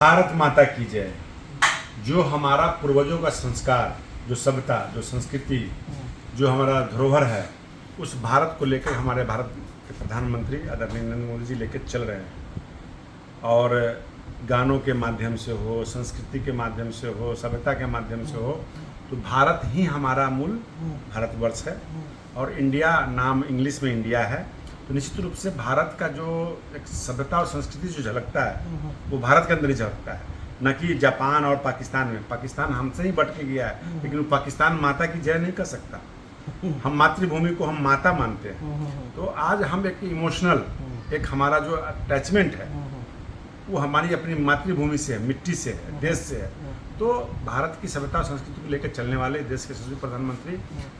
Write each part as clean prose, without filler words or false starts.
भारत माता की जय। जो हमारा पूर्वजों का संस्कार, जो सभ्यता, जो संस्कृति, जो हमारा धरोहर है, उस भारत को लेकर हमारे भारत के प्रधानमंत्री आदरणीय नरेंद्र मोदी जी लेकर चल रहे हैं। और गानों के माध्यम से हो, संस्कृति के माध्यम से हो, सभ्यता के माध्यम से हो, तो भारत ही हमारा मूल भारतवर्ष है। और इंडिया नाम इंग्लिश में इंडिया है, तो निश्चित रूप से भारत का जो एक सभ्यता और संस्कृति जो झलकता है वो भारत के अंदर ही झलकता है, न कि जापान और पाकिस्तान में। पाकिस्तान हमसे ही बट के गया है, लेकिन वो पाकिस्तान माता की जय नहीं कर सकता। हम मातृभूमि को हम माता मानते हैं। तो आज हम एक इमोशनल, एक हमारा जो अटैचमेंट है वो हमारी अपनी मातृभूमि से है, मिट्टी से है, देश से है। तो भारत की सभ्यता और संस्कृति को लेकर चलने वाले देश के यशस्वी प्रधानमंत्री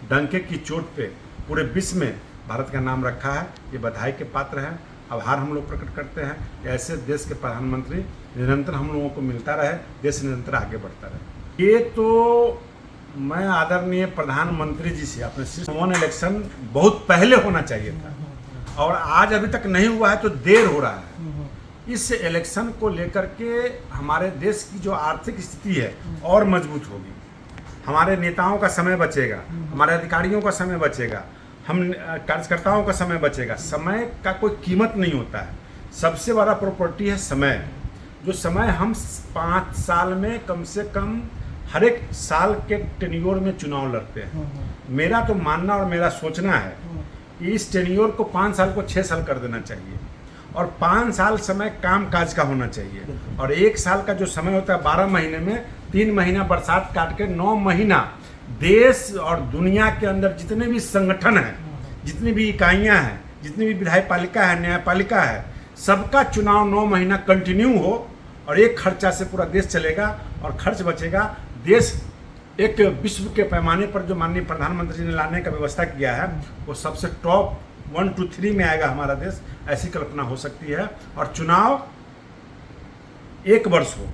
डंके की चोट पे पूरे विश्व में भारत का नाम रखा है। ये बधाई के पात्र हैं। आभार हम लोग प्रकट करते हैं कि ऐसे देश के प्रधानमंत्री निरंतर हम लोगों को मिलता रहे, देश निरंतर आगे बढ़ता रहे। ये तो मैं आदरणीय प्रधानमंत्री जी से अपने वन इलेक्शन बहुत पहले होना चाहिए था, और आज अभी तक नहीं हुआ है, तो देर हो रहा है। इस इलेक्शन को लेकर के हमारे देश की जो आर्थिक स्थिति है और मजबूत होगी। हमारे नेताओं का समय बचेगा, हमारे अधिकारियों का समय बचेगा, हम कार्यकर्ताओं का समय बचेगा। समय का कोई कीमत नहीं होता है। सबसे बड़ा प्रॉपर्टी है समय। जो समय हम 5 साल में कम से कम हर एक साल के टेन्योर में चुनाव लड़ते हैं। मेरा तो मानना और मेरा सोचना है कि इस टेन्योर को 5 साल को 6 साल कर देना चाहिए, और 5 साल समय काम काज का होना चाहिए। और 1 साल का जो समय होता है 12 महीने में 3 महीना बरसात काट के 9 महीना देश और दुनिया के अंदर जितने भी संगठन हैं, जितनी भी इकाइयां हैं, जितनी भी विधायक पालिका है, न्यायपालिका है, सबका चुनाव 9 महीना कंटिन्यू हो, और एक खर्चा से पूरा देश चलेगा और खर्च बचेगा। देश एक विश्व के पैमाने पर जो माननीय प्रधानमंत्री जी ने लाने का व्यवस्था किया है, वो सबसे टॉप 1 2 3 में आएगा हमारा देश। ऐसी कल्पना हो सकती है। और चुनाव 1 वर्ष हो,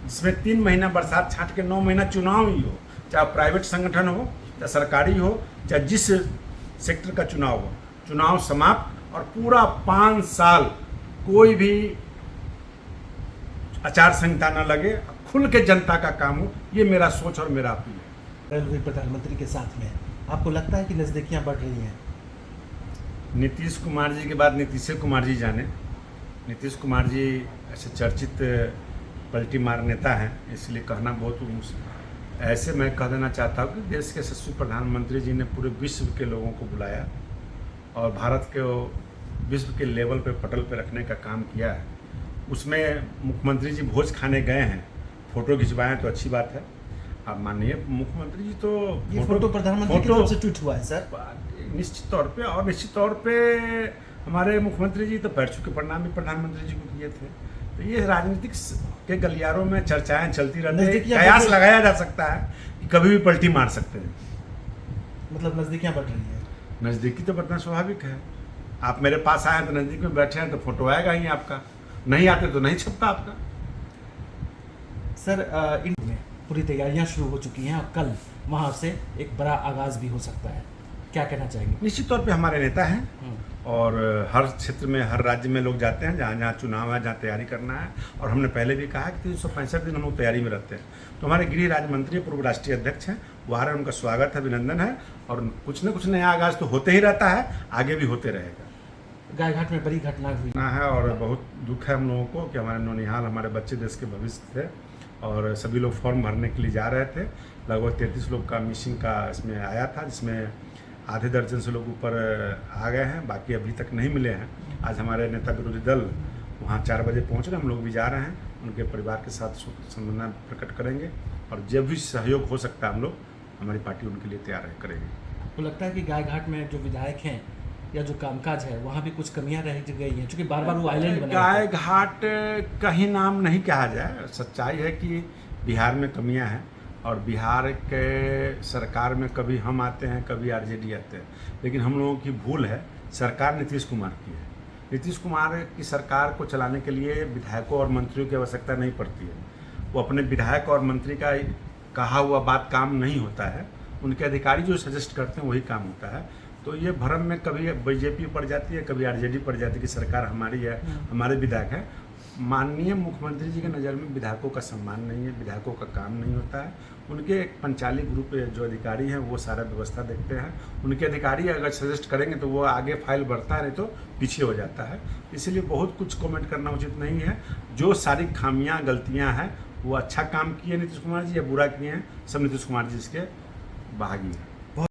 जिसमें 3 महीना बरसात छाट के 9 महीना चुनाव ही हो, चाहे प्राइवेट संगठन हो, चाहे सरकारी हो, चाहे जिस सेक्टर का चुनाव हो, चुनाव समाप्त, और पूरा 5 साल कोई भी आचार संहिता न लगे, खुल के जनता का काम हो। ये मेरा सोच और मेरा अपील है। प्रधानमंत्री के साथ में आपको लगता है कि नज़दीकियां बढ़ रही हैं? नीतीश कुमार जी के बाद नीतीश कुमार जी जाने। नीतीश कुमार जी ऐसे चर्चित पलटी मार नेता हैं, इसलिए कहना बहुत ऐसे मैं कह देना चाहता हूँ कि देश के यशस्वी प्रधानमंत्री जी ने पूरे विश्व के लोगों को बुलाया और भारत के विश्व के लेवल पे पटल पे रखने का काम किया है। उसमें मुख्यमंत्री जी भोज खाने गए हैं, फ़ोटो खिंचवाएं तो अच्छी बात है। आप मानिए मुख्यमंत्री जी तो ये फोटो प्रधानमंत्री की तरफ से ट्वीट हुआ है सर। निश्चित तौर पे, और निश्चित तौर पे हमारे मुख्यमंत्री जी तो पैर छू के प्रणाम भी प्रधानमंत्री जी को किए थे। तो ये राजनीतिक के गलियारों में चर्चाएं चलती रहती हैं। कयास लगाया जा सकता है कि कभी भी पलटी मार सकते हैं। मतलब नज़दीकियां बढ़ रही हैं? नज़दीकी तो बढ़ना स्वाभाविक है। आप मेरे पास आए हैं तो नज़दीक में बैठे हैं तो फोटो आएगा ही आपका, नहीं आते तो नहीं छपता आपका। सर में पूरी तैयारियां शुरू हो चुकी हैं और कल वहां से एक बड़ा आगाज़ भी हो सकता है, क्या कहना चाहेंगे? निश्चित तौर पे हमारे नेता हैं, और हर क्षेत्र में, हर राज्य में लोग जाते हैं जहाँ जहाँ चुनाव है, जहाँ तैयारी करना है। और हमने पहले भी कहा कि 365 दिन हम लोग तैयारी में रहते हैं। तो हमारे गृह राज्य मंत्री पूर्व राष्ट्रीय अध्यक्ष हैं, वो आ रहे हैं, उनका स्वागत है, अभिनंदन है। और कुछ न कुछ नया आगाज़ तो होते ही रहता है, आगे भी होते रहेगा। गायघाट में बड़ी घटना हुई है, और बहुत दुख है हम लोगों को कि हमारे नौनिहाल, हमारे बच्चे देश के भविष्य थे, और सभी लोग फॉर्म भरने के लिए जा रहे थे। लगभग 33 लोग का मिसिंग का इसमें आया था, जिसमें आधे दर्जन से लोग ऊपर आ गए हैं, बाकी अभी तक नहीं मिले हैं। आज हमारे नेता विरोधी दल वहाँ 4 बजे पहुँच रहे हैं, हम लोग भी जा रहे हैं, उनके परिवार के साथ संवेदना प्रकट करेंगे, और जब भी सहयोग हो सकता है हम लोग, हमारी पार्टी उनके लिए तैयार करेगी। आपको लगता है कि गायघाट में जो विधायक हैं या जो कामकाज है वहाँ भी कुछ कमियाँ रह गई हैं, क्योंकि बार बार वो आइलैंड बना गायघाट कहीं नाम नहीं कहा जाए। सच्चाई है कि बिहार में कमियां हैं, और बिहार के सरकार में कभी हम आते हैं, कभी आरजेडी आते हैं, लेकिन हम लोगों की भूल है, सरकार नीतीश कुमार की है। नीतीश कुमार की सरकार को चलाने के लिए विधायकों और मंत्रियों की आवश्यकता नहीं पड़ती है। वो अपने विधायक और मंत्री का कहा हुआ बात काम नहीं होता है, उनके अधिकारी जो सजेस्ट करते हैं वही काम होता है। तो ये भ्रम में कभी बीजेपी पड़ जाती है, कभी आरजेडी पड़ जाती है कि सरकार हमारी है, हमारे विधायक हैं। माननीय मुख्यमंत्री जी की नज़र में विधायकों का सम्मान नहीं है, विधायकों का काम नहीं होता है। उनके एक पंचाली ग्रुप जो अधिकारी हैं वो सारा व्यवस्था देखते हैं। उनके अधिकारी अगर सजेस्ट करेंगे तो वो आगे फाइल बढ़ता है, नहीं तो पीछे हो जाता है। इसलिए बहुत कुछ कमेंट करना उचित नहीं है। जो सारी खामियां गलतियां हैं वो अच्छा काम किए नीतीश कुमार जी या बुरा किए हैं, सब नीतीश कुमार जी इसके भागी हैं।